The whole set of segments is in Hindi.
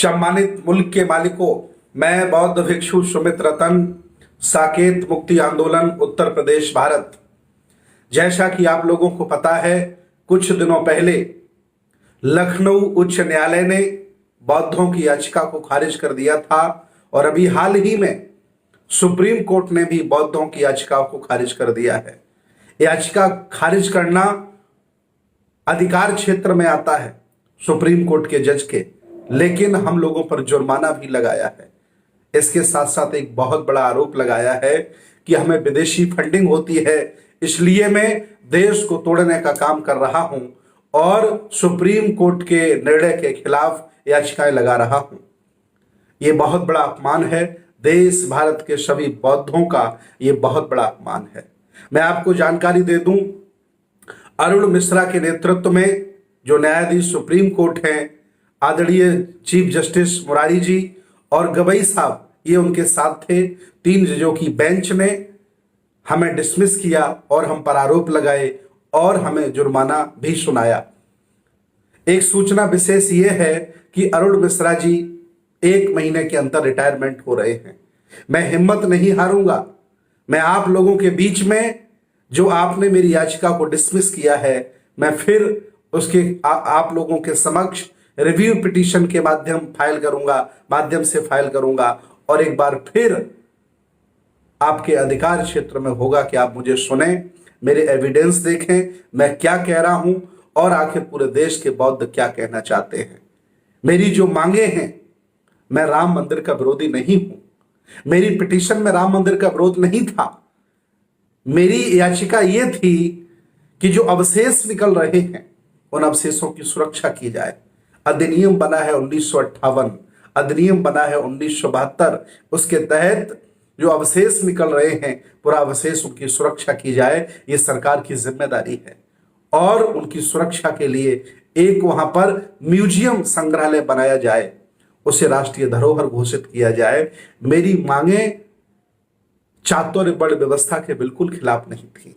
सम्मानित मुल्क के मालिकों, मैं बौद्ध भिक्षु सुमित रतन, साकेत मुक्ति आंदोलन उत्तर प्रदेश भारत। जैसा कि आप लोगों को पता है, कुछ दिनों पहले लखनऊ उच्च न्यायालय ने बौद्धों की याचिका को खारिज कर दिया था और अभी हाल ही में सुप्रीम कोर्ट ने भी बौद्धों की याचिका को खारिज कर दिया है। याचिका खारिज करना अधिकार क्षेत्र में आता है सुप्रीम कोर्ट के जज के, लेकिन हम लोगों पर जुर्माना भी लगाया है। इसके साथ साथ एक बहुत बड़ा आरोप लगाया है कि हमें विदेशी फंडिंग होती है, इसलिए मैं देश को तोड़ने का काम कर रहा हूं और सुप्रीम कोर्ट के निर्णय के खिलाफ याचिकाएं लगा रहा हूं। यह बहुत बड़ा अपमान है, देश भारत के सभी बौद्धों का यह बहुत बड़ा अपमान है। मैं आपको जानकारी दे दूं, अरुण मिश्रा के नेतृत्व में जो न्यायाधीश सुप्रीम कोर्ट हैं, आदरणीय चीफ जस्टिस मुरारी जी और गवई साहब, ये उनके साथ थे। 3 जजों की बेंच ने हमें डिसमिस किया और हम पर आरोप लगाए और हमें जुर्माना भी सुनाया। एक सूचना विशेष ये है कि अरुण मिश्रा जी 1 महीने के अंदर रिटायरमेंट हो रहे हैं। मैं हिम्मत नहीं हारूंगा, मैं आप लोगों के बीच में जो आपने मेरी याचिका को डिसमिस किया है, मैं फिर उसके आप लोगों के समक्ष रिव्यू पिटीशन के माध्यम से फाइल करूंगा और एक बार फिर आपके अधिकार क्षेत्र में होगा कि आप मुझे सुने, मेरे एविडेंस देखें, मैं क्या कह रहा हूं और आखिर पूरे देश के बौद्ध क्या कहना चाहते हैं। मेरी जो मांगे हैं, मैं राम मंदिर का विरोधी नहीं हूं, मेरी पिटीशन में राम मंदिर का विरोध नहीं था। मेरी याचिका यह थी कि जो अवशेष निकल रहे हैं उन अवशेषों की सुरक्षा की जाए। अधिनियम बना है 1958, अधिनियम बना है 1972, उसके तहत जो अवशेष निकल रहे हैं, पूरा अवशेष उनकी सुरक्षा की जाए, ये सरकार की जिम्मेदारी है। और उनकी सुरक्षा के लिए एक वहां पर म्यूजियम संग्रहालय बनाया जाए, उसे राष्ट्रीय धरोहर घोषित किया जाए। मेरी मांगे चातुर्य बड़ व्यवस्था के बिल्कुल खिलाफ नहीं थी,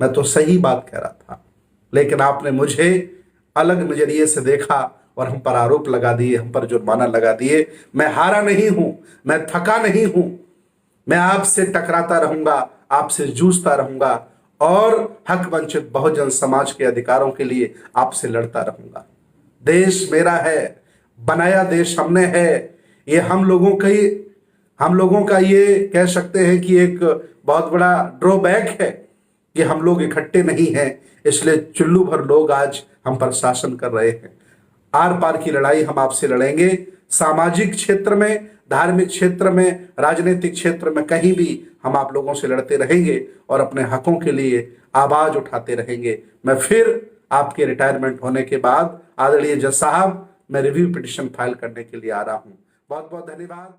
मैं तो सही बात कह रहा था, लेकिन आपने मुझे अलग नजरिए से देखा और हम पर आरोप लगा दिए, हम पर जुर्माना लगा दिए। मैं हारा नहीं हूं, मैं थका नहीं हूं, मैं आपसे टकराता रहूंगा, आपसे जूझता रहूंगा और हक वंचित बहुजन समाज के अधिकारों के लिए आपसे लड़ता रहूंगा। देश मेरा है, बनाया देश हमने है। ये हम लोगों का ये कह सकते हैं कि एक बहुत बड़ा ड्रॉबैक है कि हम लोग इकट्ठे नहीं हैं, इसलिए चुल्लू भर लोग आज हम पर शासन कर रहे हैं। आर पार की लड़ाई हम आपसे लड़ेंगे, सामाजिक क्षेत्र में, धार्मिक क्षेत्र में, राजनीतिक क्षेत्र में, कहीं भी हम आप लोगों से लड़ते रहेंगे और अपने हकों के लिए आवाज उठाते रहेंगे। मैं फिर आपके रिटायरमेंट होने के बाद आदरणीय जज साहब, मैं रिव्यू पिटीशन फाइल करने के लिए आ रहा हूं। बहुत बहुत धन्यवाद।